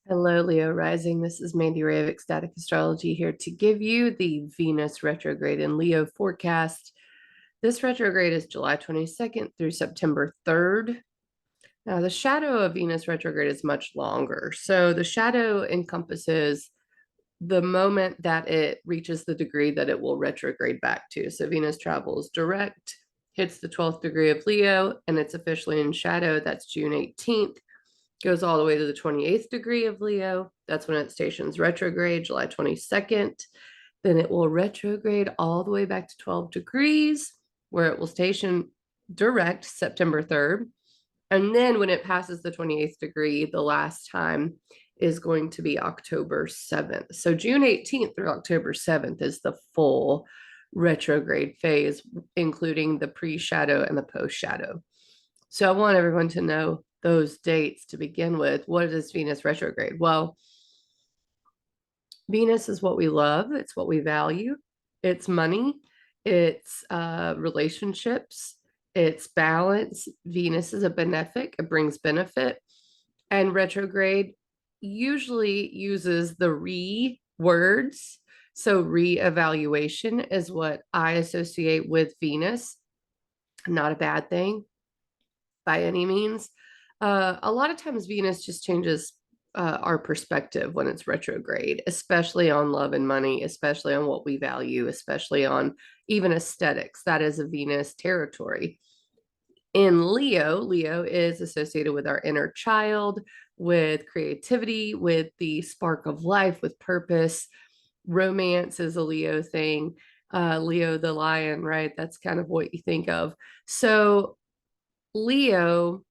Hello, Leo Rising. This is Mandy Ray of Ecstatic Astrology here to give you the Venus retrograde in Leo forecast. This retrograde is July 22nd through September 3rd. Now, the shadow of Venus retrograde is much longer. So the shadow encompasses the moment that it reaches the degree that it will retrograde back to. So Venus travels direct, hits the 12th degree of Leo, and it's officially in shadow. That's June 18th. Goes all the way to the 28th degree of Leo. That's when it stations retrograde, July 22nd. Then it will retrograde all the way back to 12 degrees, where it will station direct September 3rd. And then when it passes the 28th degree, the last time is going to be October 7th. So June 18th through October 7th is the full retrograde phase, including the pre-shadow and the post-shadow. So I want everyone to know those dates to begin with. What is Venus retrograde? Well, Venus is what we love. It's what we value. It's money. It's relationships. It's balance. Venus is a benefic. It brings benefit. And retrograde usually uses the re words. So re-evaluation is what I associate with Venus. Not a bad thing by any means. A lot of times Venus just changes our perspective when it's retrograde, especially on love and money, especially on what we value, especially on even aesthetics. That is a Venus territory. In Leo, Leo is associated with our inner child, with creativity, with the spark of life, with purpose. Romance is a Leo thing. Leo the lion, right? That's kind of what you think of. So Leo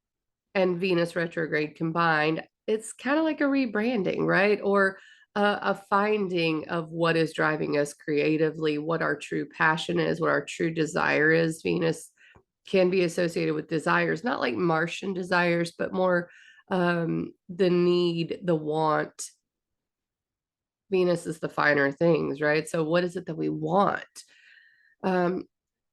and Venus retrograde combined, it's kind of like a rebranding, right? Or a finding of what is driving us creatively, what our true passion is, what our true desire is. Venus can be associated with desires, not like Martian desires, but more the need, the want. Venus is the finer things, right? So, what is it that we want? Um,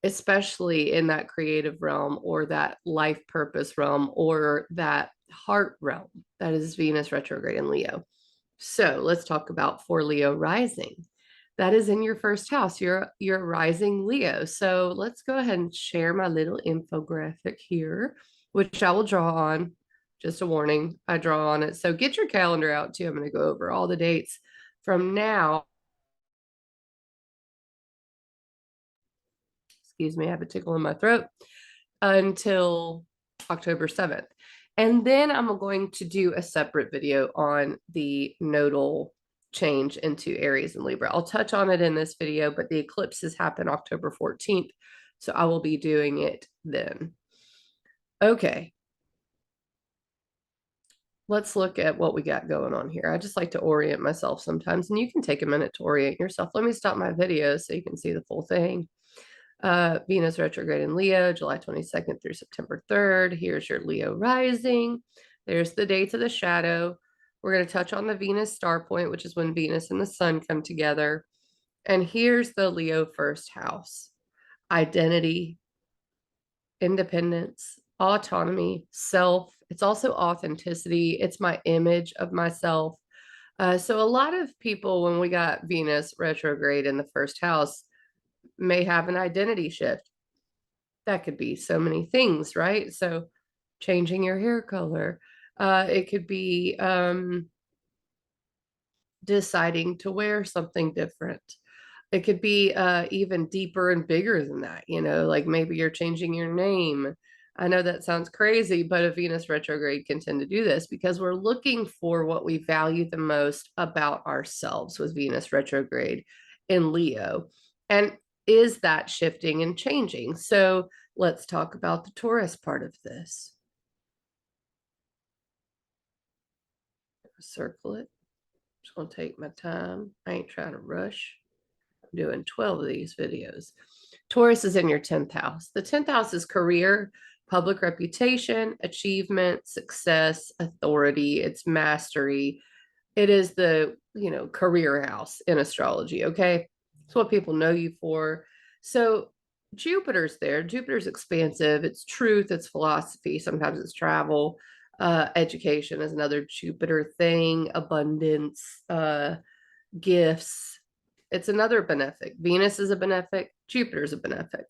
Especially in that creative realm or that life purpose realm or that heart realm. That is Venus retrograde in Leo. So let's talk about for Leo rising. That is in your first house. You're rising Leo. So let's go ahead and share my little infographic here, which I will draw on. Just a warning, I draw on it. So get your calendar out too. I'm going to go over all the dates from now. Excuse me, I have a tickle in my throat until October 7th. And then I'm going to do a separate video on the nodal change into Aries and Libra. I'll touch on it in this video, but the eclipses happen October 14th. So I will be doing it then. Okay. Let's look at what we got going on here. I just like to orient myself sometimes, and you can take a minute to orient yourself. Let me stop my video so you can see the full thing. Venus retrograde in Leo, July 22nd through September 3rd. Here's your Leo rising. There's the dates of the shadow. We're going to touch on the Venus star point, which is when Venus and the sun come together. And here's the Leo first house: identity, independence, autonomy, self. It's also authenticity. It's my image of myself. So a lot of people, when we got Venus retrograde in the first house, may have an identity shift. That could be so many things, right? So changing your hair color. It could be deciding to wear something different. It could be even deeper and bigger than that, like maybe you're changing your name. I know that sounds crazy, but a Venus retrograde can tend to do this because we're looking for what we value the most about ourselves with Venus retrograde in Leo. And is that shifting and changing? So let's talk about the Taurus part of this. Circle it. Just gonna take my time. I ain't trying to rush. I'm doing 12 of these videos. Taurus is in your 10th house. The 10th house is career, public reputation, achievement, success, authority, it's mastery. It is the, career house in astrology, okay? It's what people know you for. So Jupiter's there. Jupiter's expansive. It's truth, it's philosophy, sometimes it's travel. Education is another Jupiter thing, abundance, gifts. It's another benefic. Venus is a benefic, Jupiter is a benefic.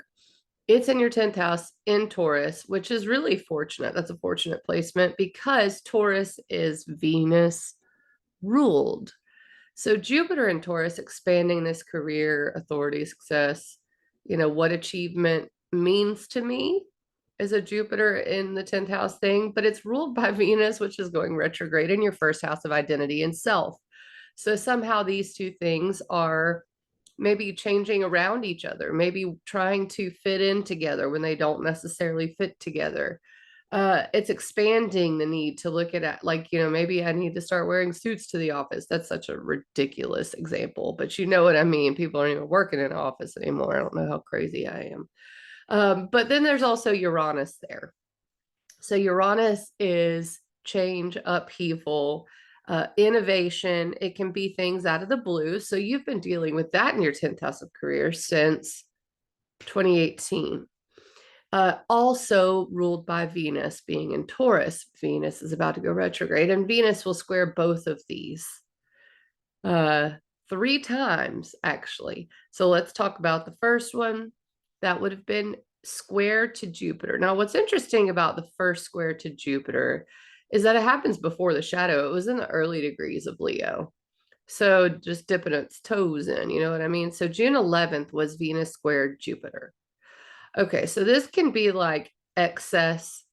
It's in your 10th house in Taurus, which is really fortunate. That's a fortunate placement because Taurus is Venus ruled. So Jupiter in Taurus, expanding this career, authority, success, what achievement means to me is a Jupiter in the 10th house thing, but it's ruled by Venus, which is going retrograde in your first house of identity and self. So somehow these two things are maybe changing around each other, maybe trying to fit in together when they don't necessarily fit together. It's expanding the need to look at like, maybe I need to start wearing suits to the office. That's such a ridiculous example, but you know what I mean. People aren't even working in an office anymore. I don't know how crazy I am. But then there's also Uranus there. So Uranus is change, upheaval, innovation. It can be things out of the blue. So you've been dealing with that in your 10th house of career since 2018. Also ruled by Venus being in Taurus. Venus is about to go retrograde, and Venus will square both of these 3 times, actually. So let's talk about the first one. That would have been square to Jupiter. Now, what's interesting about the first square to Jupiter is that it happens before the shadow. It was in the early degrees of Leo. So just dipping its toes in, you know what I mean? So June 11th was Venus squared Jupiter. Okay, so this can be like excess.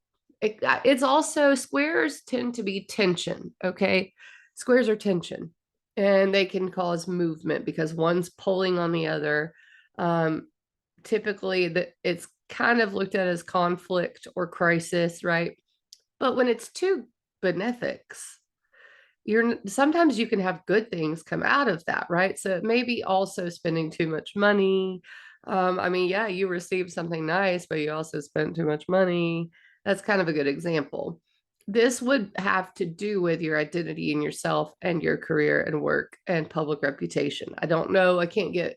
It's also, squares tend to be tension, okay? Squares are tension, and they can cause movement because one's pulling on the other. Typically, it's kind of looked at as conflict or crisis, right? But when it's two benefics, sometimes you can have good things come out of that, right? So it may be also spending too much money. I mean, yeah, you received something nice, but you also spent too much money. That's kind of a good example. This would have to do with your identity and yourself and your career and work and public reputation. I don't know. I can't get,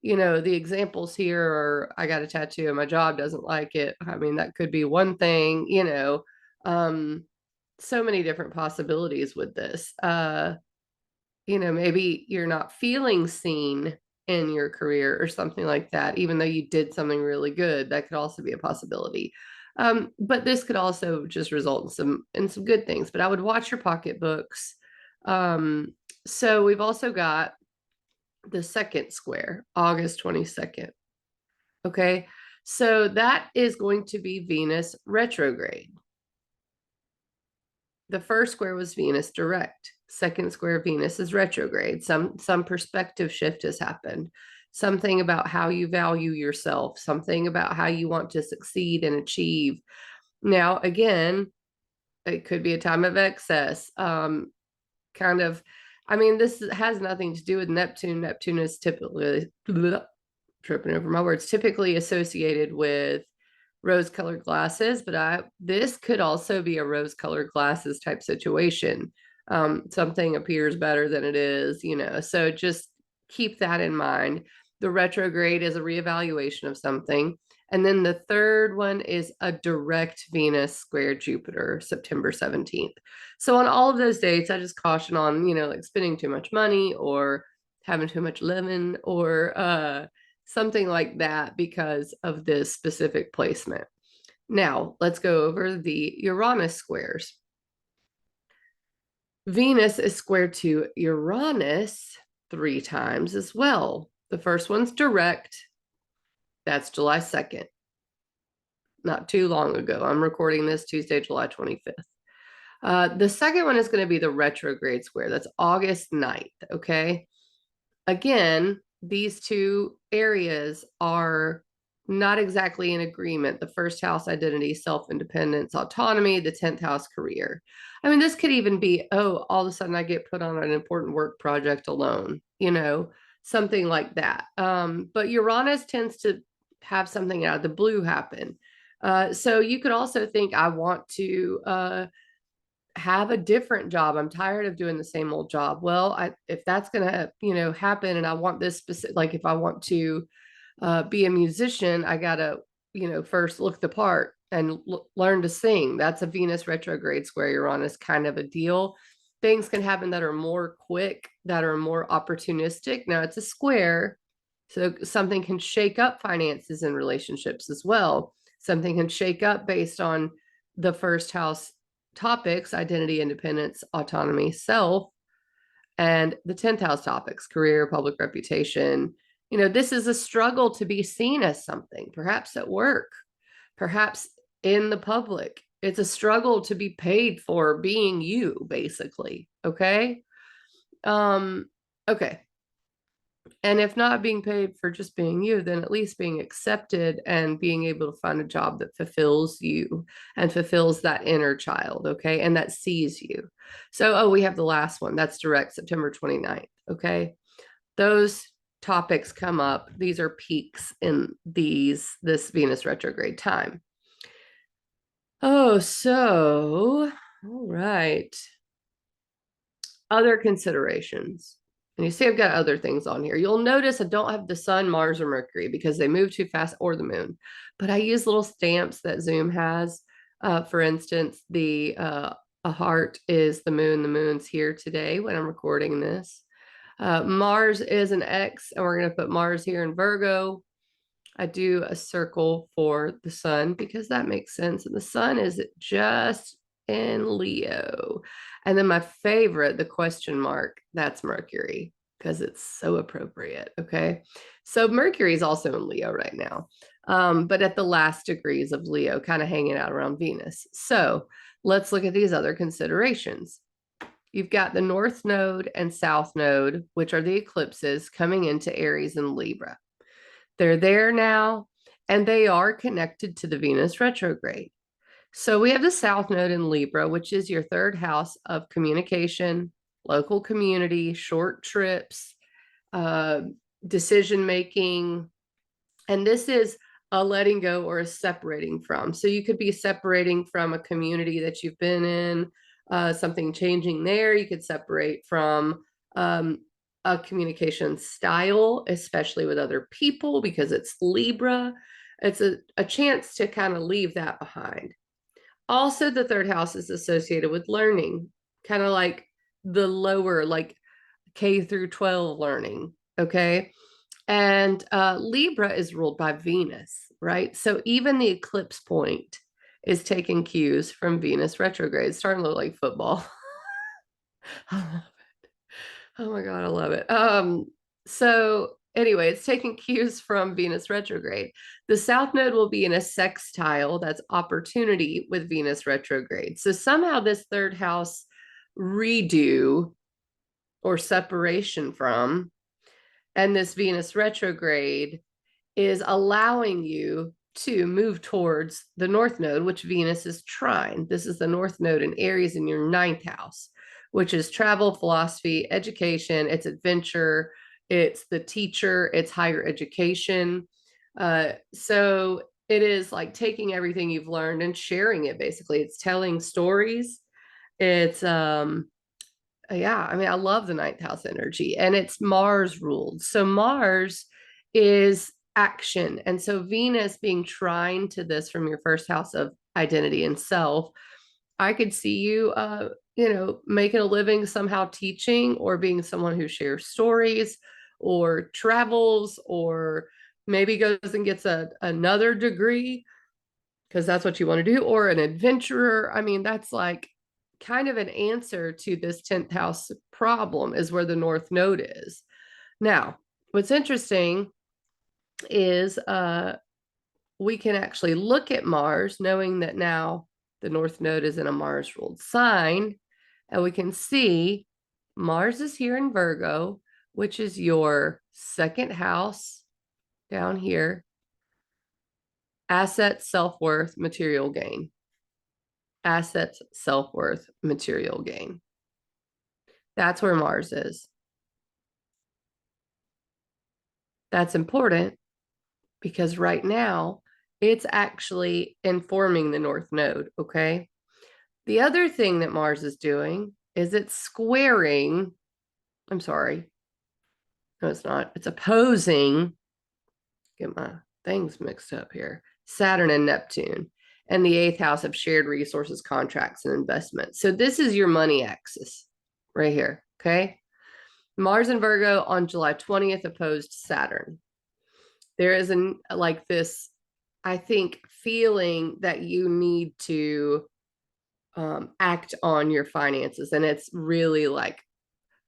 the examples here are I got a tattoo and my job doesn't like it. I mean, that could be one thing, so many different possibilities with this. Maybe you're not feeling seen in your career or something like that, even though you did something really good. That could also be a possibility. But this could also just result in some good things. But I would watch your pocketbooks. So we've also got the second square, August 22nd. Okay. So that is going to be Venus retrograde. The first square was Venus direct. Second square, Venus is retrograde. Some perspective shift has happened. Something about how you value yourself, something about how you want to succeed and achieve. Now, again, it could be a time of excess. Kind of, I mean, this has nothing to do with Neptune. Neptune is typically, tripping over my words, typically associated with rose-colored glasses, but this could also be a rose-colored glasses type situation. Something appears better than it is, so just keep that in mind. The retrograde is a reevaluation of something. And then the third one is a direct Venus square Jupiter, September 17th. So on all of those dates, I just caution on, like spending too much money or having too much lemon or something like that because of this specific placement. Now, let's go over the Uranus squares. Venus is squared to Uranus 3 times as well. The first one's direct. That's July 2nd. Not too long ago. I'm recording this Tuesday, July 25th. The second one is going to be the retrograde square. That's August 9th. Okay. Again, these two areas are not exactly in agreement. The first house, identity, self-independence, autonomy. The 10th house, career. I mean, this could even be, all of a sudden I get put on an important work project alone, something like that. But Uranus tends to have something out of the blue happen. So you could also think, I want to have a different job. I'm tired of doing the same old job. Well, if that's going to, happen, and I want this specific, if I want to be a musician, I got to, first look the part, and learn to sing. That's a Venus retrograde square Uranus kind of a deal. Things can happen that are more quick, that are more opportunistic. Now it's a square, so something can shake up finances and relationships as well. Something can shake up based on the first house topics: identity, independence, autonomy, self, and the 10th house topics: career, public reputation. This is a struggle to be seen as something, perhaps at work, perhaps in the public. It's a struggle to be paid for being you, basically. Okay. Um, okay. And if not being paid for just being you, then at least being accepted and being able to find a job that fulfills you and fulfills that inner child. Okay. And that sees you. So, oh, we have the last one. That's direct September 29th. Okay. Those topics come up. These are peaks in this Venus retrograde time. Oh, so, all right. Other considerations. And you see, I've got other things on here. You'll notice I don't have the sun, Mars, or Mercury because they move too fast, or the moon. But I use little stamps that Zoom has. For instance, a heart is the moon. The moon's here today when I'm recording this. Mars is an X, and we're going to put Mars here in Virgo. I do a circle for the sun because that makes sense. And the sun is just in Leo. And then my favorite, the question mark, that's Mercury because it's so appropriate. Okay. So Mercury is also in Leo right now, but at the last degrees of Leo, kind of hanging out around Venus. So let's look at these other considerations. You've got the North Node and South Node, which are the eclipses coming into Aries and Libra. They're there now, and they are connected to the Venus retrograde. So we have the South Node in Libra, which is your third house of communication, local community, short trips, uh, decision making. And this is a letting go or a separating from. So you could be separating from a community that you've been in, something changing there. You could separate from a communication style, especially with other people, because it's Libra. It's a chance to kind of leave that behind. Also, the third house is associated with learning, kind of like the lower, like K through 12 learning. Okay. And Libra is ruled by Venus, right? So even the eclipse point is taking cues from Venus retrograde. It's starting to look like football. Oh my God, I love it. So anyway, it's taking cues from Venus retrograde. The South Node will be in a sextile, that's opportunity, with Venus retrograde. So somehow this third house redo or separation from, and this Venus retrograde is allowing you to move towards the North Node, which Venus is trine. This is the North Node in Aries in your ninth house, which is travel, philosophy, education, it's adventure, it's the teacher, it's higher education. So it is like taking everything you've learned and sharing it, basically. It's telling stories. It's yeah, I mean, I love the ninth house energy, and it's Mars ruled. So Mars is action. And so Venus being trine to this from your first house of identity and self, I could see you, making a living somehow teaching, or being someone who shares stories or travels, or maybe goes and gets another degree because that's what you want to do, or an adventurer. I mean, that's like kind of an answer to this 10th house problem, is where the North Node is. Now, what's interesting is we can actually look at Mars, knowing that now the North Node is in a Mars ruled sign, and we can see Mars is here in Virgo, which is your second house down here. Assets, self-worth, material gain. Assets, self-worth, material gain. That's where Mars is. That's important because right now it's actually informing the North Node. Okay. The other thing that Mars is doing is it's squaring, I'm sorry. No, it's not. It's opposing, get my things mixed up here, Saturn and Neptune. and the eighth house of shared resources, contracts, and investments. So this is your money axis right here. Okay. Mars in Virgo on July 20th opposed Saturn. There is like this, I think, feeling that you need to act on your finances, and it's really like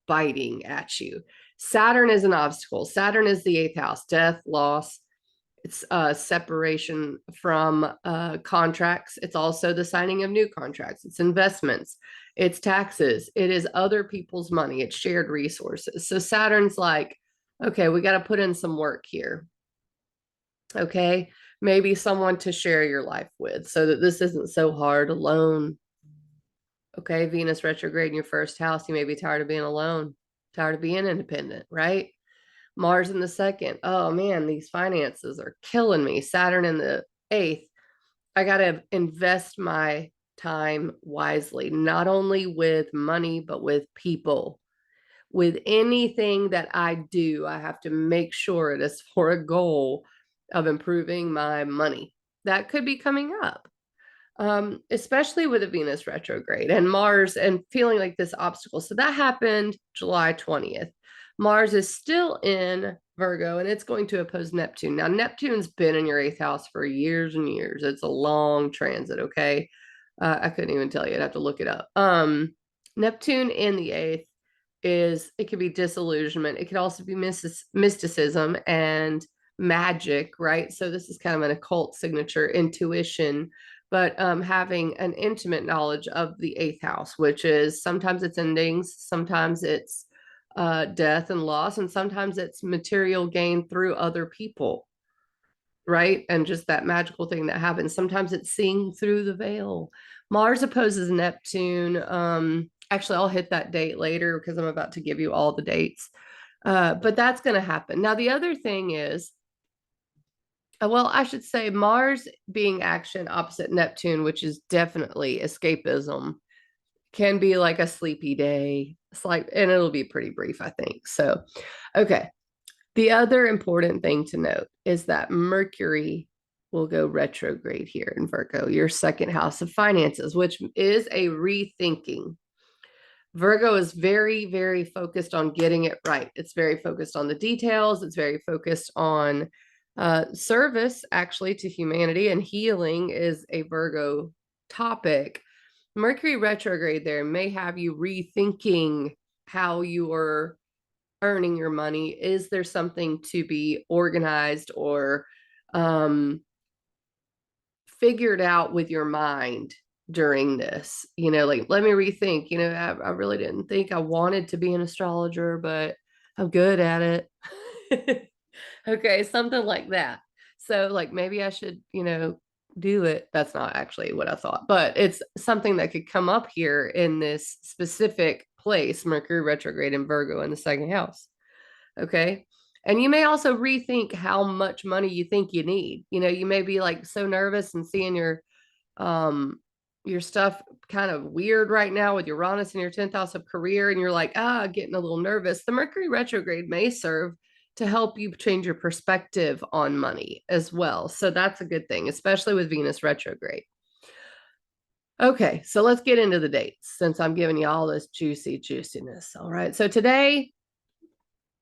biting at you. Saturn is an obstacle. Saturn is the eighth house, death, loss. It's separation from contracts. It's also the signing of new contracts. It's investments. It's taxes. It is other people's money. It's shared resources. So Saturn's like, okay, we got to put in some work here. Okay, maybe someone to share your life with so that this isn't so hard alone. Okay, Venus retrograde in your first house. You may be tired of being alone, tired of being independent, right? Mars in the second. Oh man, these finances are killing me. Saturn in the eighth. I got to invest my time wisely, not only with money, but with people. With anything that I do, I have to make sure it is for a goal of improving my money. That could be coming up, especially with a Venus retrograde and Mars and feeling like this obstacle. So that happened July 20th. Mars is still in Virgo and it's going to oppose Neptune. Now, Neptune's been in your eighth house for years and years. It's a long transit, okay? I couldn't even tell you. I'd have to look it up. Neptune in the eighth it could be disillusionment. It could also be mysticism and magic, right? So this is kind of an occult signature, intuition, but having an intimate knowledge of the eighth house, which is sometimes it's endings, sometimes it's death and loss, and sometimes it's material gain through other people, right? And just that magical thing that happens. Sometimes it's seeing through the veil. Mars opposes Neptune. Actually, I'll hit that date later because I'm about to give you all the dates. But that's going to happen. Now, the other thing is, well, I should say Mars being action opposite Neptune, which is definitely escapism, can be like a sleepy day. It's like, and it'll be pretty brief, I think. So, okay. The other important thing to note is that Mercury will go retrograde here in Virgo, your second house of finances, which is a rethinking. Virgo is very, very focused on getting it right. It's very focused on the details. It's very focused on service, actually, to humanity, and healing is a Virgo topic. Mercury retrograde there may have you rethinking how you're earning your money. Is there something to be organized or figured out with your mind during this? Like, let me rethink. I really didn't think I wanted to be an astrologer, but I'm good at it. Okay, something like that. So like maybe I should, do it. That's not actually what I thought, but it's something that could come up here in this specific place, Mercury retrograde in Virgo in the second house. Okay. And you may also rethink how much money you think you need. You may be like so nervous and seeing your stuff kind of weird right now with Uranus in your 10th house of career, and you're like, getting a little nervous. The Mercury retrograde may serve to help you change your perspective on money as well. So that's a good thing, especially with Venus retrograde. Okay, so let's get into the dates since I'm giving you all this juiciness. All right, so today,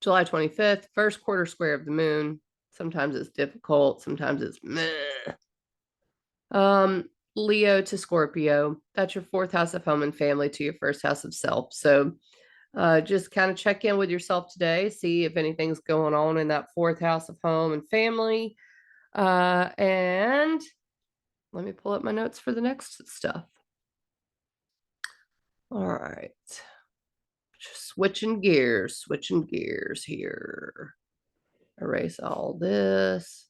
July 25th, first quarter square of the moon. Sometimes it's difficult, sometimes it's meh. Leo to Scorpio. That's your fourth house of home and family to your first house of self. So just kind of check in with yourself today, see if anything's going on in that fourth house of home and family. And let me pull up my notes for the next stuff. All right. Just switching gears here. Erase all this.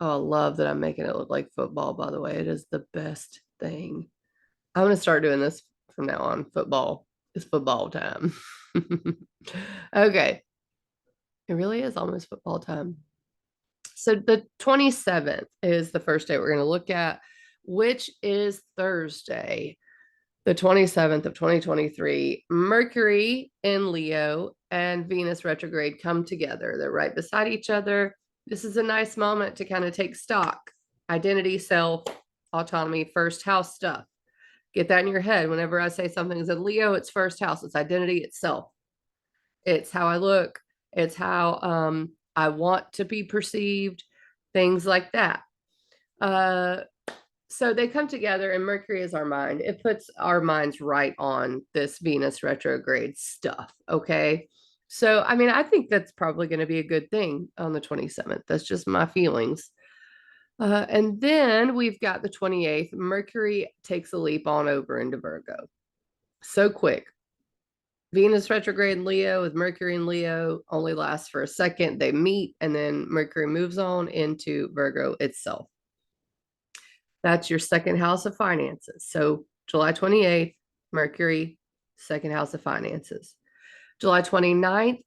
Oh, I love that I'm making it look like football, by the way. It is the best thing. I'm going to start doing this from now on. Football is football time. Okay. It really is almost football time. So the 27th is the first day we're going to look at, which is Thursday, the 27th of 2023. Mercury in Leo and Venus retrograde come together. They're right beside each other. This is a nice moment to kind of take stock, identity, self, autonomy, first house stuff. Get that in your head. Whenever I say something is in Leo, it's first house, it's identity itself. It's how I look. It's how I want to be perceived, things like that. So they come together, and Mercury is our mind. It puts our minds right on this Venus retrograde stuff. Okay. So, I mean, I think that's probably going to be a good thing on the 27th. That's just my feelings. And then we've got the 28th. Mercury takes a leap on over into Virgo. So quick. Venus retrograde in Leo with Mercury in Leo only lasts for a second. They meet, and then Mercury moves on into Virgo itself. That's your second house of finances. So July 28th, Mercury, second house of finances. July 29th,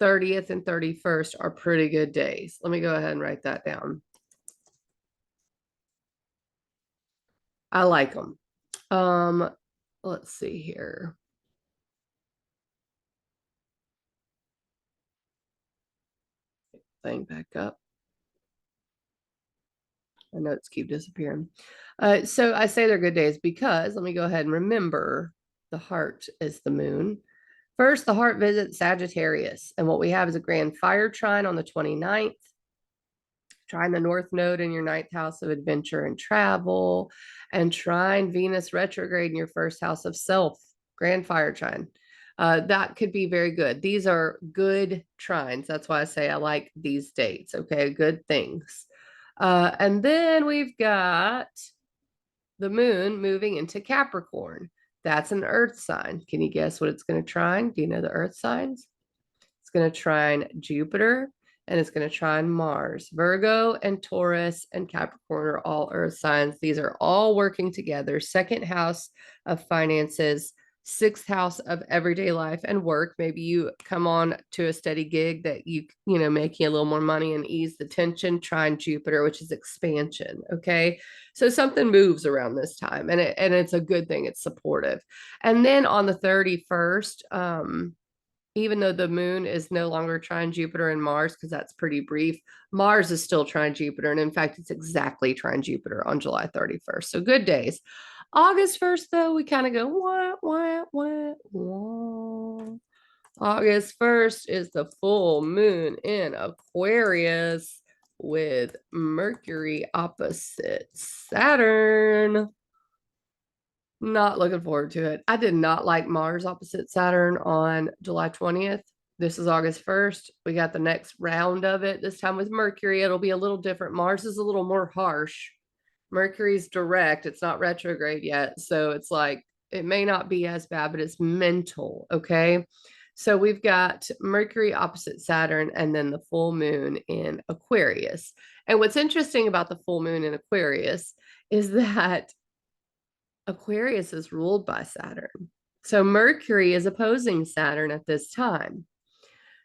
30th, and 31st are pretty good days. Let me go ahead and write that down. I like them. Let's see here. Thing back up. My notes keep disappearing. So I say they're good days because let me go ahead and remember the heart is the moon. First, the heart visits Sagittarius, and what we have is a grand fire trine on the 29th. Trine the North Node in your ninth house of adventure and travel, and trine Venus retrograde in your first house of self, grand fire trine. That could be very good. These are good trines. That's why I say I like these dates. Okay, good things. And then we've got the moon moving into Capricorn. That's an earth sign. Can you guess what it's going to trine? Do you know the earth signs? It's going to trine Jupiter, and it's going to trine Mars. Virgo and Taurus and Capricorn are all earth signs. These are all working together. Second house of finances, sixth house of everyday life and work. Maybe you come on to a steady gig that you make you a little more money and ease the tension. Trine Jupiter, which is expansion. Okay. So something moves around this time, and it's a good thing. It's supportive. And then on the 31st, even though the moon is no longer trine Jupiter and Mars, because that's pretty brief, Mars is still trine Jupiter. And in fact, it's exactly trine Jupiter on July 31st. So good days. August 1st, though, we kind of go, wah. August 1st is the full moon in Aquarius with Mercury opposite Saturn. Not looking forward to it. I did not like Mars opposite Saturn on July 20th. This is August 1st. We got the next round of it. This time with Mercury, it'll be a little different. Mars is a little more harsh. Mercury's direct. It's not retrograde yet. So it's like, it may not be as bad, but it's mental. Okay. So we've got Mercury opposite Saturn and then the full moon in Aquarius. And what's interesting about the full moon in Aquarius is that Aquarius is ruled by Saturn. So Mercury is opposing Saturn at this time.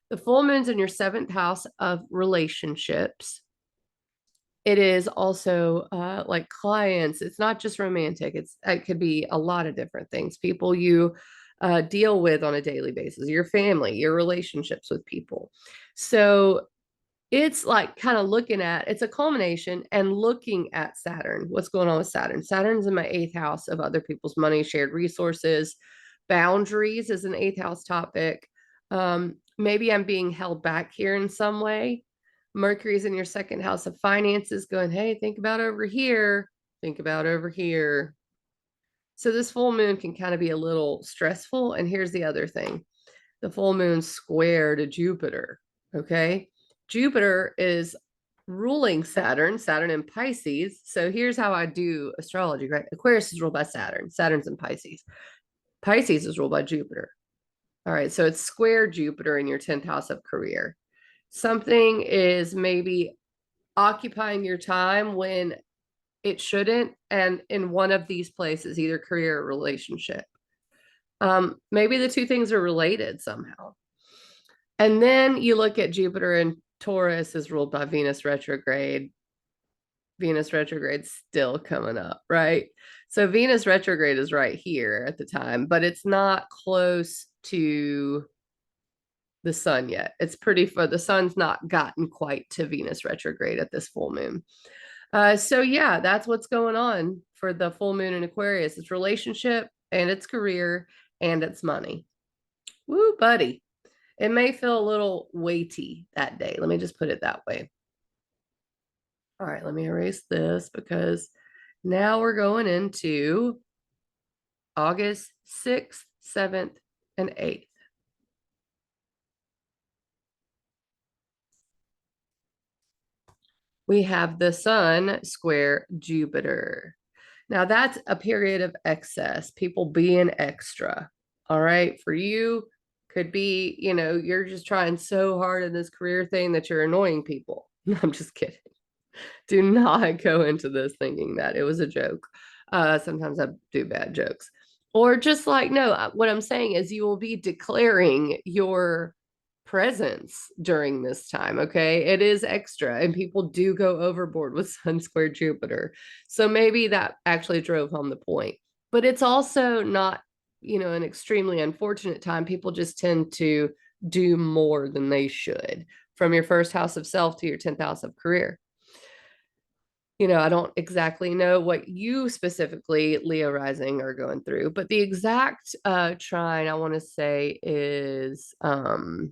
The full moon's in your seventh house of relationships. It is also like clients. It's not just romantic. It could be a lot of different things. People you deal with on a daily basis, your family, your relationships with people. So it's like kind of it's a culmination and looking at Saturn. What's going on with Saturn? Saturn's in my eighth house of other people's money, shared resources. Boundaries is an eighth house topic. Maybe I'm being held back here in some way. Mercury's in your second house of finances going, hey, think about over here. Think about over here. So this full moon can kind of be a little stressful. And here's the other thing. The full moon square to Jupiter. Okay. Jupiter is ruling Saturn in Pisces. So here's how I do astrology, right? Aquarius is ruled by Saturn. Saturn's in Pisces. Pisces is ruled by Jupiter. All right. So it's square Jupiter in your 10th house of career. Something is maybe occupying your time when it shouldn't. And in one of these places, either career or relationship. Maybe the two things are related somehow. And then you look at Jupiter and Taurus is ruled by Venus retrograde. Venus retrograde still coming up, right? So Venus retrograde is right here at the time, but it's not close to the sun yet. It's pretty far. The sun's not gotten quite to Venus retrograde at this full moon. So yeah, that's what's going on for the full moon in Aquarius. It's relationship and it's career and it's money. Woo, buddy. It may feel a little weighty that day. Let me just put it that way. All right, let me erase this because now we're going into August 6th, 7th, and 8th. We have the sun square Jupiter. Now that's a period of excess, people being extra. All right. For you, could be, you're just trying so hard in this career thing that you're annoying people. I'm just kidding. Do not go into this thinking that it was a joke. Sometimes I do bad jokes. Or just like, no, what I'm saying is you will be declaring your presence during this time. Okay. It is extra, and people do go overboard with Sun Square Jupiter. So maybe that actually drove home the point. But it's also not, an extremely unfortunate time. People just tend to do more than they should from your first house of self to your 10th house of career. I don't exactly know what you specifically, Leo rising, are going through, but the exact trine I want to say is the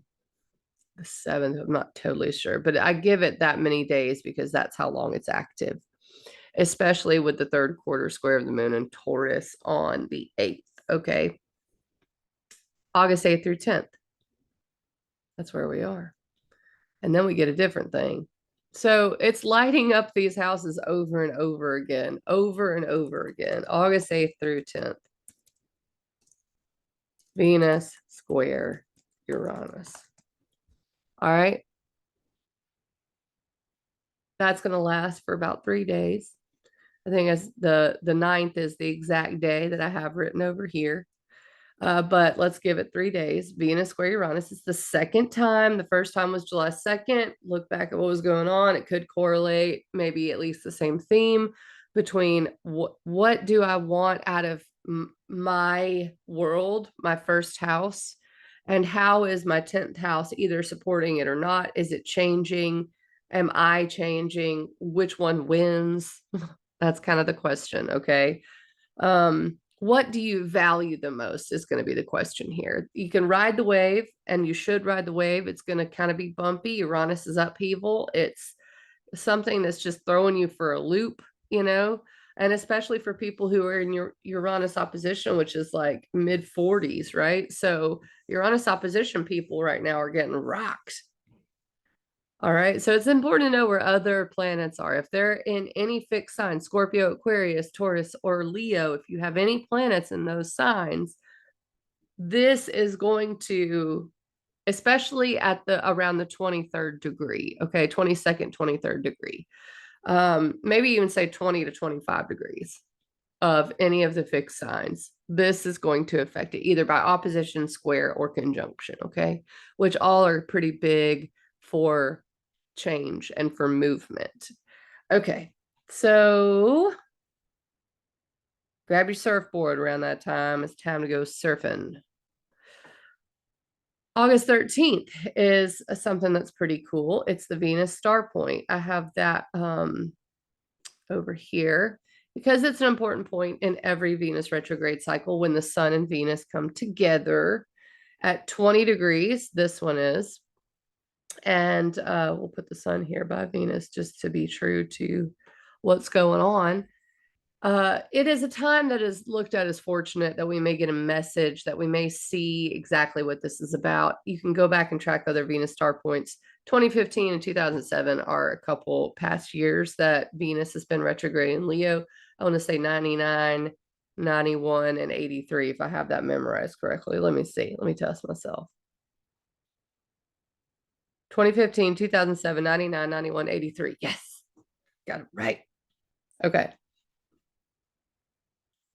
7th. I'm not totally sure, but I give it that many days because that's how long it's active, especially with the third quarter square of the moon in Taurus on the 8th. Okay. August 8th through 10th. That's where we are. And then we get a different thing. So it's lighting up these houses over and over again, over and over again. August 8th through 10th. Venus square Uranus. All right. That's going to last for about 3 days. I think as the 9th is the exact day that I have written over here. But let's give it 3 days. Venus square Uranus is the second time. The first time was July 2nd. Look back at what was going on. It could correlate, maybe at least the same theme between what do I want out of my world, my first house, and how is my 10th house either supporting it or not? Is it changing? Am I changing? Which one wins? That's kind of the question. Okay. What do you value the most is going to be the question here. You can ride the wave, and you should ride the wave. It's going to kind of be bumpy. Uranus is upheaval. It's something that's just throwing you for a loop, and especially for people who are in your Uranus opposition, which is like mid 40s, right? So Uranus opposition people right now are getting rocked. All right. So it's important to know where other planets are. If they're in any fixed sign, Scorpio, Aquarius, Taurus, or Leo, if you have any planets in those signs, this is going to, especially at the around the 23rd degree, okay, 22nd, 23rd degree, maybe even say 20 to 25 degrees of any of the fixed signs. This is going to affect it either by opposition, square, or conjunction, okay, which all are pretty big for change and for movement. Okay, so grab your surfboard around that time. It's time to go surfing. August 13th is something that's pretty cool. It's the Venus star point. I have that over here because it's an important point in every Venus retrograde cycle when the sun and Venus come together at 20 degrees. This one is. And we'll put the sun here by Venus just to be true to what's going on. It is a time that is looked at as fortunate, that we may get a message, that we may see exactly what this is about. You can go back and track other Venus star points. 2015 and 2007 are a couple past years that Venus has been retrograde in Leo. I want to say 99, 91, and 83, if I have that memorized correctly. Let me see. Let me test myself. 2015, 2007, 99, 91, 83. Yes. Got it right. Okay.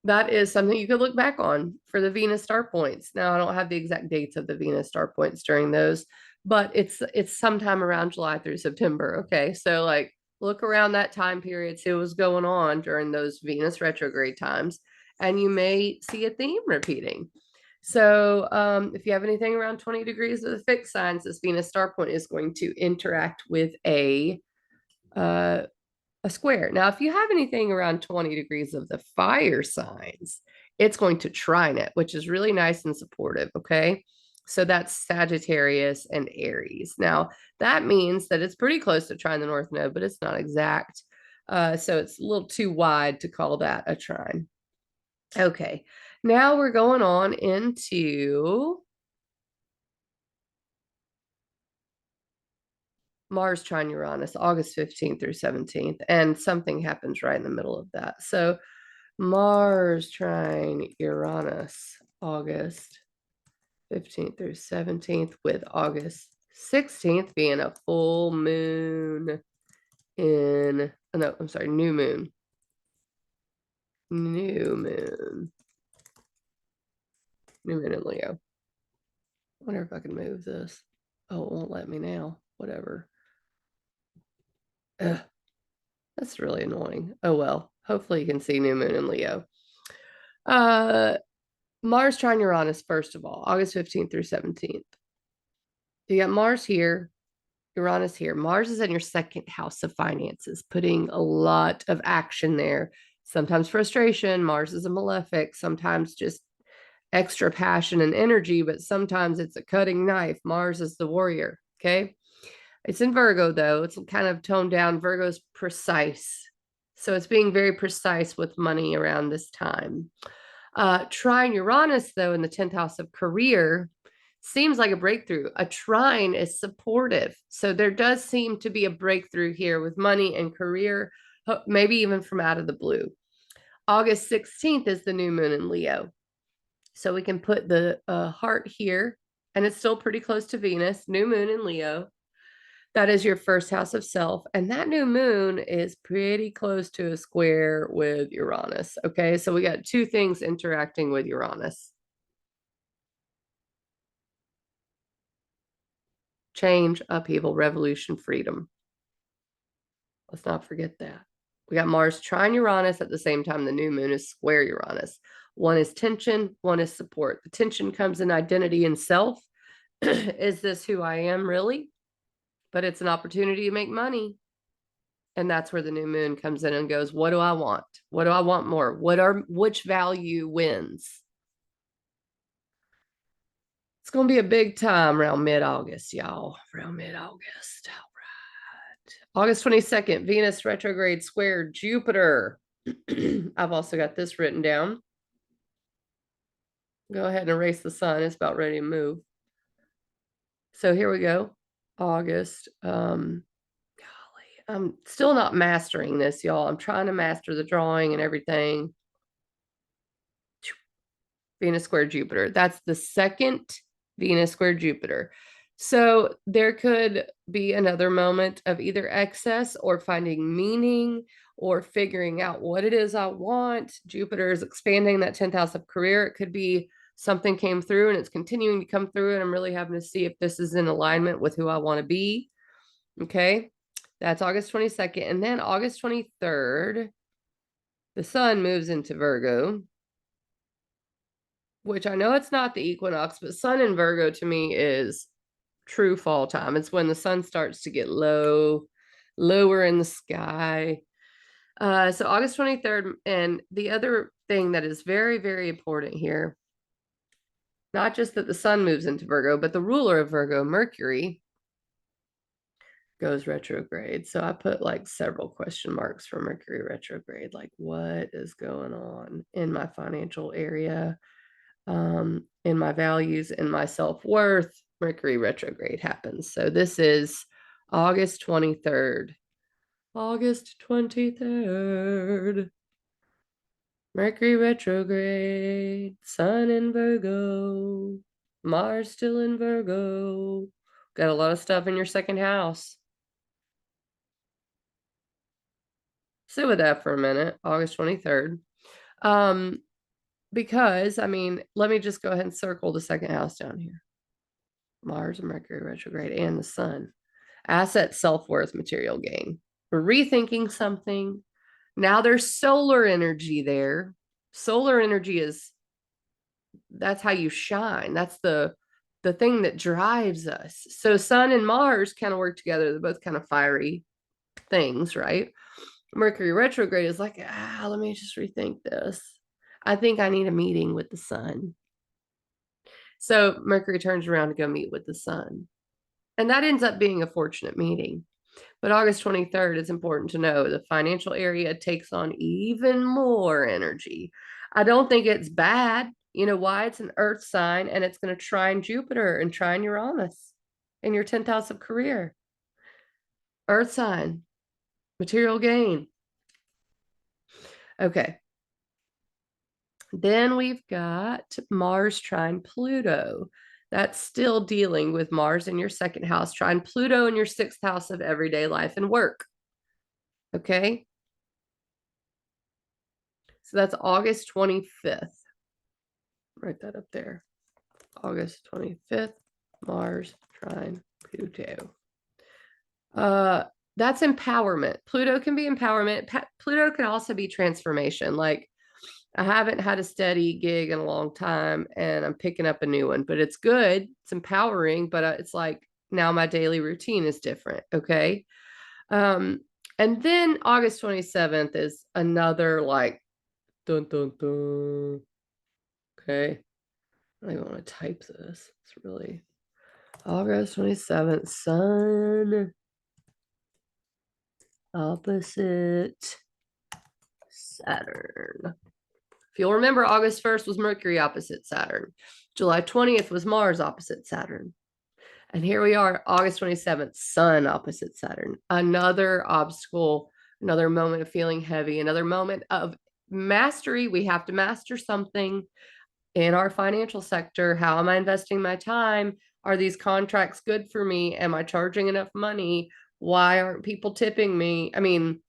That is something you could look back on for the Venus star points. Now, I don't have the exact dates of the Venus star points during those, but it's sometime around July through September. Okay. So like look around that time period, see what was going on during those Venus retrograde times, and you may see a theme repeating. So if you have anything around 20 degrees of the fixed signs, this Venus star point is going to interact with a a square. Now, if you have anything around 20 degrees of the fire signs, it's going to trine it, which is really nice and supportive. Okay. So that's Sagittarius and Aries. Now, that means that it's pretty close to trine the North Node, but it's not exact. So it's a little too wide to call that a trine. Okay. Now we're going on into Mars trine Uranus, August 15th through 17th, and something happens right in the middle of that. So Mars trine Uranus, August 15th through 17th, with August 16th being a full moon in, oh no, I'm sorry, new moon. New moon. New moon in Leo. I wonder if I can move this. Oh, it won't let me now. Whatever. Ugh, that's really annoying. Oh well. Hopefully you can see new moon in Leo. Mars trine Uranus, first of all, August 15th through 17th. You got Mars here, Uranus here. Mars is in your second house of finances, putting a lot of action there. Sometimes frustration. Mars is a malefic, sometimes just extra passion and energy, but sometimes it's a cutting knife. Mars is the warrior. Okay. It's in Virgo, though. It's kind of toned down. Virgo's precise. So it's being very precise with money around this time. Trine Uranus, though, in the 10th house of career, seems like a breakthrough. A trine is supportive. So there does seem to be a breakthrough here with money and career, maybe even from out of the blue. August 16th is the new moon in Leo. So we can put the heart here, and it's still pretty close to Venus, new moon in Leo. That is your first house of self. And that new moon is pretty close to a square with Uranus. Okay, so we got two things interacting with Uranus. Change, upheaval, revolution, freedom. Let's not forget that. We got Mars trine Uranus at the same time the new moon is square Uranus. One is tension, one is support. The tension comes in identity and self. Is this who I am really? But it's an opportunity to make money. And that's where the new moon comes in and goes, what do I want? What do I want more? Which value wins? It's going to be a big time around mid-August, y'all. Around mid-August. All right. August 22nd, Venus retrograde square Jupiter. I've also got this written down. Go ahead and erase the sun. It's about ready to move. So here we go. August. I'm still not mastering this, y'all. I'm trying to master the drawing and everything. Venus square Jupiter. That's the second Venus square Jupiter. So there could be another moment of either excess or finding meaning or figuring out what it is I want. Jupiter is expanding that 10th house of career. It could be something came through and it's continuing to come through, and I'm really having to see if this is in alignment with who I want to be. Okay. That's August 22nd. And then August 23rd, the sun moves into Virgo, which I know it's not the equinox, but sun in Virgo to me is true fall time. It's when the sun starts to get lower in the sky. So August 23rd. And the other thing that is very, very important here, not just that the sun moves into Virgo, but the ruler of Virgo, Mercury, goes retrograde. So I put like several question marks for Mercury retrograde. Like, what is going on in my financial area, in my values, in my self-worth? Mercury retrograde happens. So this is August 23rd. August 23rd. Mercury retrograde. Sun in Virgo. Mars still in Virgo. Got a lot of stuff in your second house. Sit with that for a minute. August 23rd. Because, I mean, let me just go ahead and circle the second house down here. Mars and Mercury retrograde and the sun. Asset, self-worth, material gain. We're rethinking something. Now there's solar energy there. Solar energy that's how you shine. That's the thing that drives us. So sun and Mars kind of work together. They're both kind of fiery things, right? Mercury retrograde is like, let me just rethink this. I think I need a meeting with the sun. So Mercury turns around to go meet with the sun. And that ends up being a fortunate meeting. But August 23rd, it's important to know the financial area takes on even more energy. I don't think it's bad. You know why? It's an earth sign and it's going to trine Jupiter and trine Uranus in your 10th house of career. Earth sign, material gain. Okay. Then we've got Mars trine Pluto. That's still dealing with Mars in your second house, trine Pluto in your sixth house of everyday life and work. Okay. So that's August 25th. Write that up there. August 25th, Mars trine Pluto. That's empowerment. Pluto can be empowerment. Pluto can also be transformation. Like, I haven't had a steady gig in a long time and I'm picking up a new one, but it's good. It's empowering, but it's like now my daily routine is different. Okay. And then August 27th is another like dun dun dun. Okay. I don't even want to type this. It's really August 27th, Sun opposite Saturn. If you'll remember, August 1st was Mercury opposite Saturn. July 20th was Mars opposite Saturn. And here we are, August 27th, Sun opposite Saturn. Another obstacle, another moment of feeling heavy, another moment of mastery. We have to master something in our financial sector. How am I investing my time? Are these contracts good for me? Am I charging enough money? Why aren't people tipping me? I mean,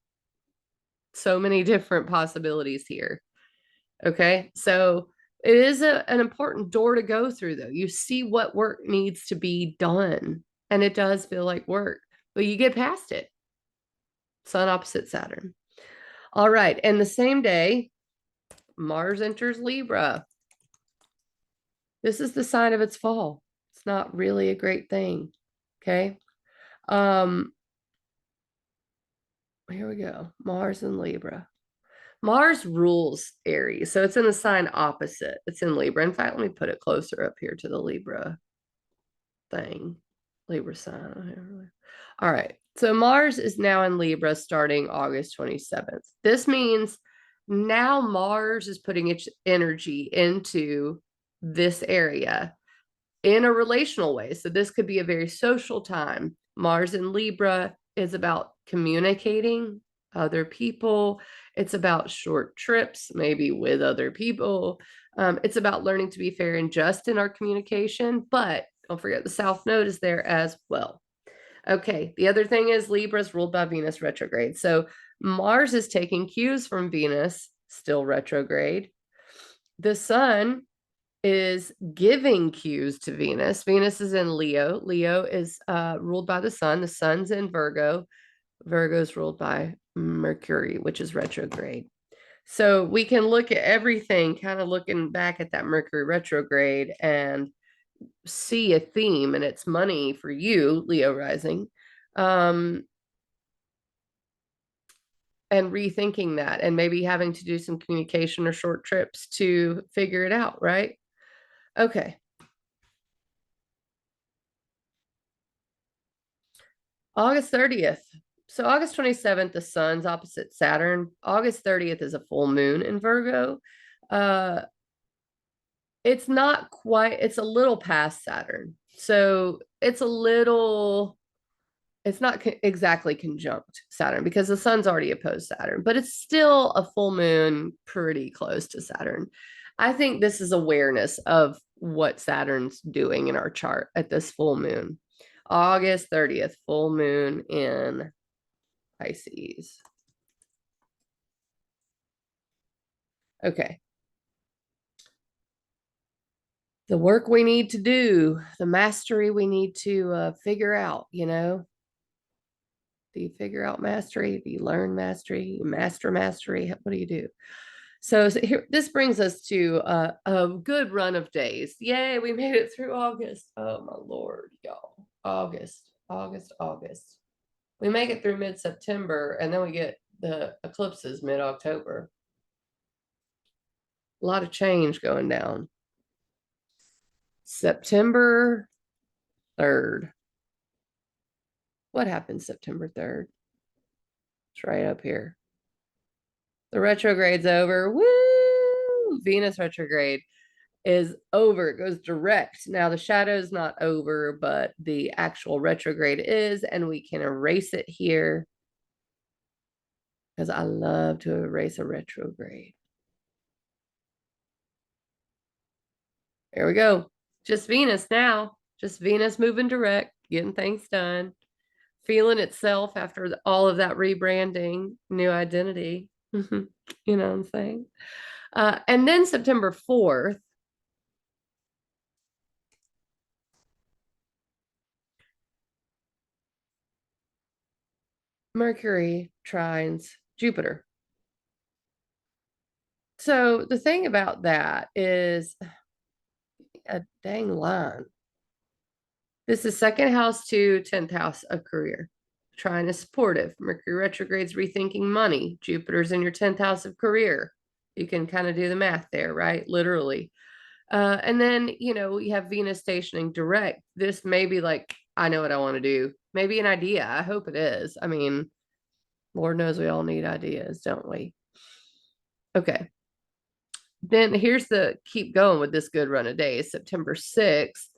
so many different possibilities here. Okay. So it is an important door to go through, though. You see what work needs to be done, and it does feel like work, but you get past it. Sun opposite Saturn. All right. And the same day, Mars enters Libra. This is the sign of its fall. It's not really a great thing. Okay. Here we go. Mars in Libra. Mars rules Aries, so it's in the sign opposite. It's in Libra. In fact, let me put it closer up here to the Libra thing. Libra sign. All right. So Mars is now in Libra starting August 27th. This means now Mars is putting its energy into this area in a relational way. So this could be a very social time. Mars in Libra is about communicating other people. It's about short trips, maybe with other people. It's about learning to be fair and just in our communication, but don't forget the South Node is there as well. Okay, the other thing is Libra is ruled by Venus retrograde. So Mars is taking cues from Venus, still retrograde. The Sun is giving cues to Venus. Venus is in Leo. Leo is ruled by the Sun. The Sun's in Virgo. Virgo is ruled by Mercury, which is retrograde. So we can look at everything, kind of looking back at that Mercury retrograde and see a theme, and it's money for you, Leo rising. And rethinking that and maybe having to do some communication or short trips to figure it out, right? Okay. August 30th. So August 27th, the sun's opposite Saturn. August 30th is a full moon in Virgo. It's not quite, it's a little past Saturn. So it's not exactly conjunct Saturn because the sun's already opposed Saturn, but it's still a full moon pretty close to Saturn. I think this is awareness of what Saturn's doing in our chart at this full moon. August 30th, full moon in Pisces. Okay. The work we need to do, the mastery we need to figure out, you know. Do you figure out mastery? Do you learn mastery? You master mastery? What do you do? So here, this brings us to a good run of days. Yay, we made it through August. Oh my Lord, y'all. August. We make it through mid-September and then we get The eclipse is mid-October. A lot of change going down. September 3rd. What happened September 3rd? It's right up here. The retrograde's over. Woo! Venus retrograde is over. It goes direct. Now the shadow's not over, but the actual retrograde is, and we can erase it here because I love to erase a retrograde. There we go. Just Venus now. Just Venus moving direct, getting things done, feeling itself after all of that rebranding, new identity. You know what I'm saying? And then September 4th, Mercury trines Jupiter. So the thing about that is a dang line. This is second house to 10th house of career. Trine is supportive. Mercury retrograde's rethinking money. Jupiter's in your 10th house of career. You can kind of do the math there, right? Literally. And then, we have Venus stationing direct. This may be like, I know what I want to do. Maybe an idea. I hope it is. I mean, Lord knows we all need ideas, don't we? Okay. Then here's the keep going with this good run of days. September 6th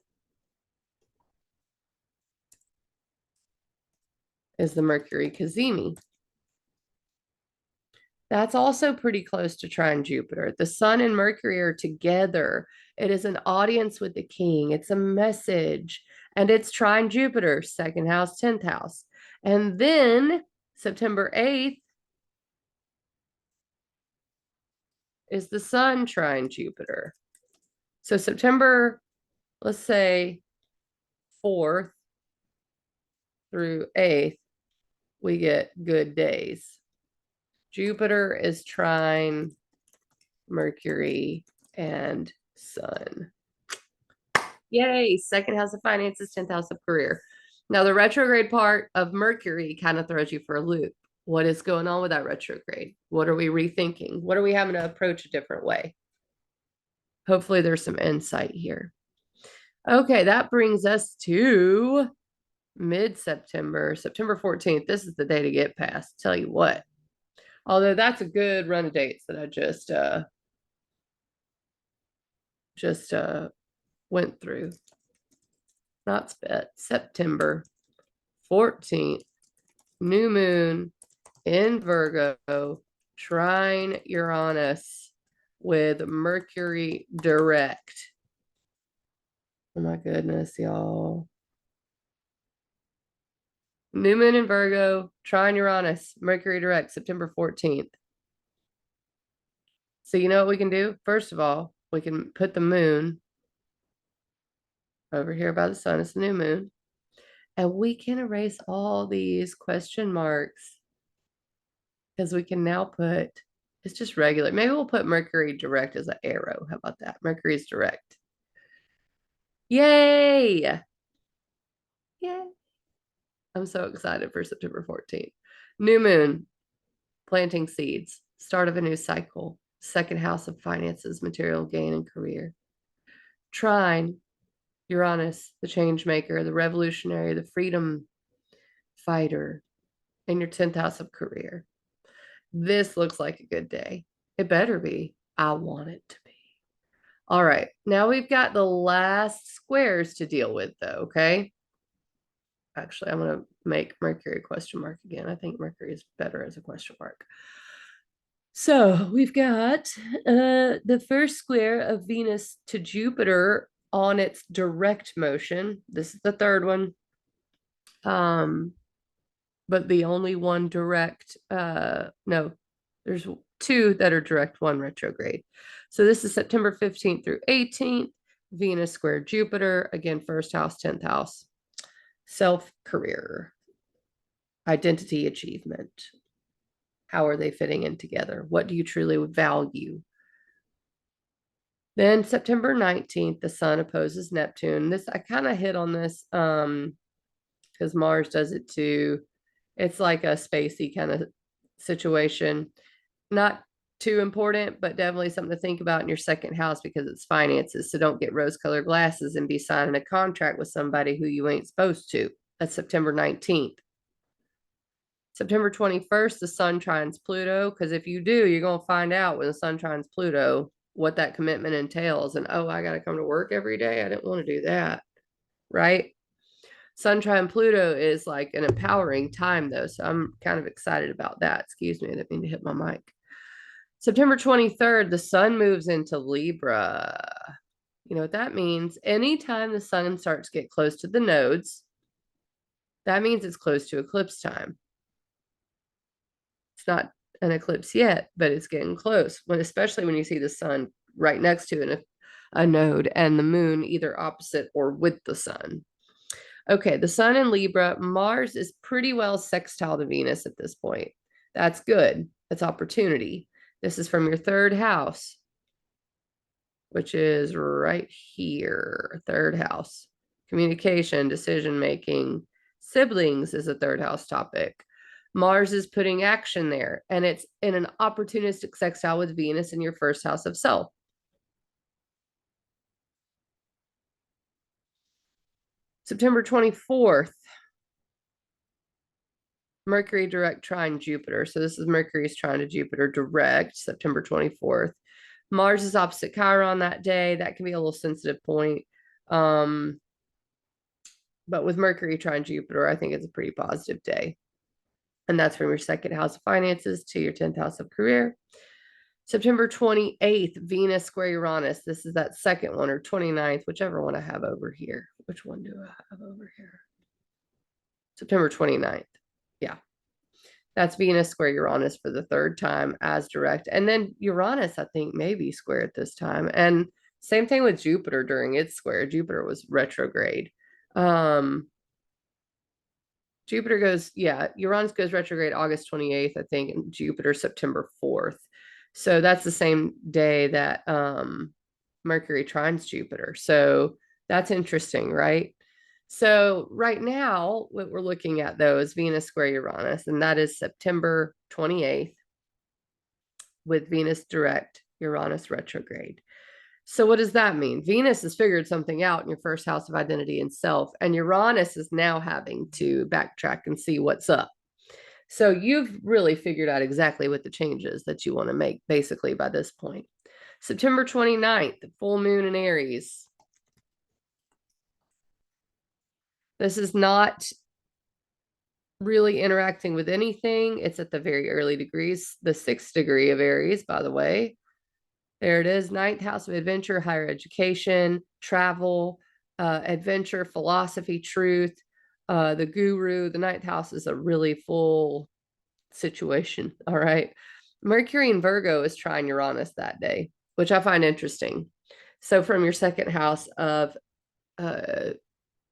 is the Mercury Cazimi. That's also pretty close to trine Jupiter. The Sun and Mercury are together. It is an audience with the king. It's a message. And it's trine Jupiter, second house, 10th house. And then September 8th is the Sun trine Jupiter. So September, let's say 4th through 8th, we get good days. Jupiter is trine Mercury and Sun. Yay, second house of finances, 10th house of career. Now, the retrograde part of Mercury kind of throws you for a loop. What is going on with that retrograde? What are we rethinking? What are we having to approach a different way? Hopefully, there's some insight here. Okay, that brings us to mid-September, September 14th. This is the day to get past. Tell you what. Although that's a good run of dates that I just went through. Not spit. September 14th, new moon in Virgo, trine Uranus with Mercury direct. Oh my goodness, y'all. New moon in Virgo, trine Uranus, Mercury direct, September 14th. So you know what we can do? First of all, we can put the moon over here by the sun. It's the new moon. And we can erase all these question marks because we can now put, it's just regular. Maybe we'll put Mercury direct as an arrow. How about that? Mercury's direct. Yay! Yay! I'm so excited for September 14th. New moon, planting seeds, start of a new cycle, second house of finances, material gain, and career. Trine, Uranus, the change maker, the revolutionary, the freedom fighter, in your 10th house of career. This looks like a good day. It better be. I want it to be. All right. Now we've got the last squares to deal with, though. Okay. Actually, I'm going to make Mercury a question mark again. I think Mercury is better as a question mark. So we've got the first square of Venus to Jupiter on its direct motion. This is the third one. But the only one direct, no, there's two that are direct, one retrograde. So this is September 15th through 18th, Venus square Jupiter, again, first house, 10th house, self-career, identity achievement. How are they fitting in together? What do you truly value? Then September 19th, the sun opposes Neptune. This, I kind of hit on this because Mars does it too. It's like a spacey kind of situation. Not too important, but definitely something to think about in your second house because it's finances. So don't get rose-colored glasses and be signing a contract with somebody who you ain't supposed to. That's September 19th. September 21st, the sun trines Pluto. Because if you do, you're going to find out when the sun trines Pluto what that commitment entails. And oh, I got to come to work every day. I didn't want to do that. Right? Sun trine Pluto is like an empowering time, though. So I'm kind of excited about that. Excuse me, I didn't mean to hit my mic. September 23rd, the sun moves into Libra. You know what that means? Anytime the sun starts to get close to the nodes, that means it's close to eclipse time. It's not an eclipse yet, but it's getting close. Especially when you see the sun right next to a node and the moon either opposite or with the sun. Okay, the sun in Libra, Mars is pretty well sextile to Venus at this point. That's good. That's opportunity. This is from your third house, which is right here, third house. Communication, decision-making, siblings is a third house topic. Mars is putting action there, and it's in an opportunistic sextile with Venus in your first house of self. September 24th, Mercury direct trine Jupiter. So this is Mercury's trine to Jupiter direct, September 24th. Mars is opposite Chiron that day. That can be a little sensitive point. But with Mercury trine Jupiter, I think it's a pretty positive day. And that's from your second house of finances to your 10th house of career. September 28th, Venus square Uranus. This is that second one, or 29th, whichever one I have over here. Which one do I have over here? September 29th. Yeah. That's Venus square Uranus for the third time as direct. And then Uranus, I think, may be square at this time. And same thing with Jupiter during its square. Jupiter was retrograde. Jupiter goes, yeah, Uranus goes retrograde August 28th, I think, and Jupiter September 4th. So that's the same day that Mercury trines Jupiter. So that's interesting, right? So right now, what we're looking at, though, is Venus square Uranus, and that is September 28th with Venus direct, Uranus retrograde. So what does that mean? Venus has figured something out in your first house of identity and self, and Uranus is now having to backtrack and see what's up. So you've really figured out exactly what the changes that you want to make, basically, by this point. September 29th, the full moon in Aries. This is not really interacting with anything. It's at the very early degrees, the 6th degree of Aries, by the way. There it is, 9th house of adventure, higher education, travel, adventure, philosophy, truth, the guru. The 9th house is a really full situation. All right. Mercury in Virgo is trine Uranus that day, which I find interesting. So from your second house of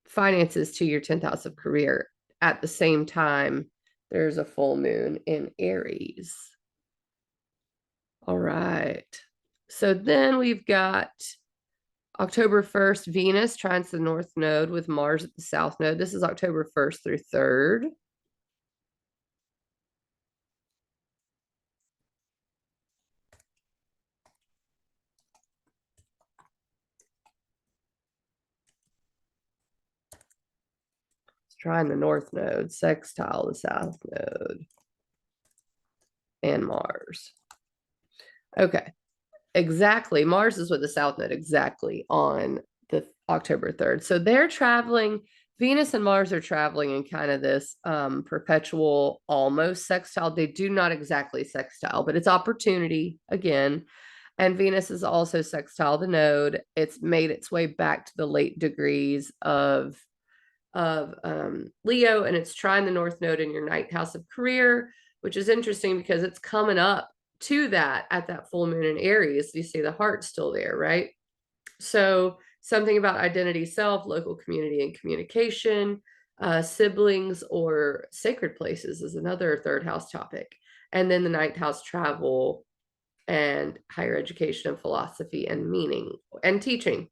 finances to your 10th house of career, at the same time, there's a full moon in Aries. All right. So then we've got October 1st, Venus trines the north node with Mars at the south node. This is October 1st through 3rd. It's trine the north node, sextile the south node, and Mars. Okay, exactly. Mars is with the south node exactly on the October 3rd. So they're traveling. Venus and Mars are traveling in kind of this perpetual almost sextile. They do not exactly sextile, but it's opportunity again. And Venus is also sextile the node. It's made its way back to the late degrees of Leo, and it's trine the north node in your 9th house of career, which is interesting because it's coming up to that at that full moon in Aries. You see the heart's still there, right? So something about identity, self, local community and communication, siblings, or sacred places is another third house topic. And then the 9th house, travel and higher education and philosophy and meaning and teaching,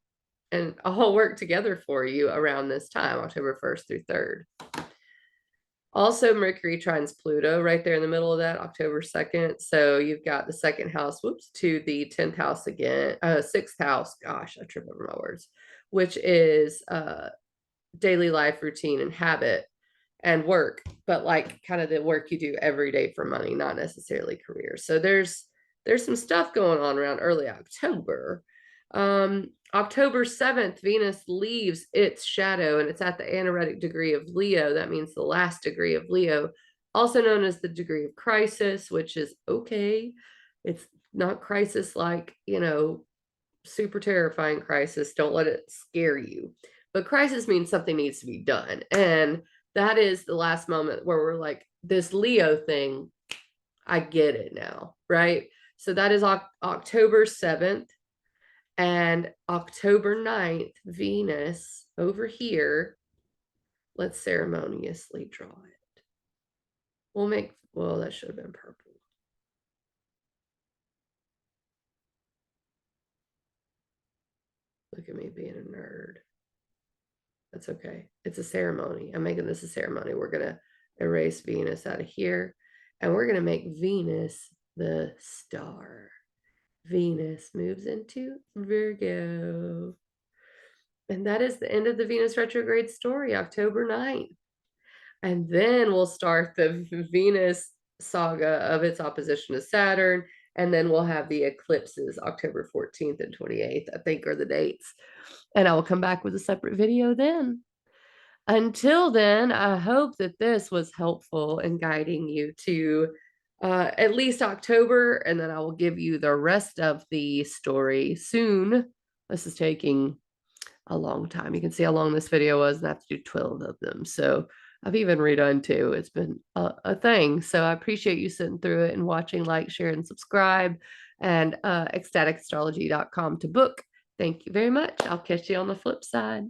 and all work together for you around this time, October 1st through 3rd. Also, Mercury trines Pluto right there in the middle of that, October 2nd. So you've got the second house, whoops, to the 10th house again, sixth house. Gosh, I trip over my words, which is daily life routine and habit and work, but like kind of the work you do every day for money, not necessarily career. So there's some stuff going on around early October. October 7th, Venus leaves its shadow and it's at the anaretic degree of Leo. That means the last degree of Leo, also known as the degree of crisis, which is okay. It's not crisis like, super terrifying crisis. Don't let it scare you. But crisis means something needs to be done. And that is the last moment where we're like, this Leo thing, I get it now, right? So that is October 7th. And October 9th, Venus over here, let's ceremoniously draw it. Well, that should have been purple. Look at me being a nerd. That's okay. It's a ceremony. I'm making this a ceremony. We're going to erase Venus out of here. And we're going to make Venus the star. Venus moves into Virgo. And that is the end of the Venus retrograde story, October 9th. And then we'll start the Venus saga of its opposition to Saturn. And then we'll have the eclipses, October 14th and 28th, I think are the dates. And I will come back with a separate video then. Until then, I hope that this was helpful in guiding you to at least October, and then I will give you the rest of the story soon. This is taking a long time. You can see how long this video was, and I have to do 12 of them. So I've even redone two. It's been a thing. So I appreciate you sitting through it and watching, like, share, and subscribe, and ecstaticastrology.com to book. Thank you very much. I'll catch you on the flip side.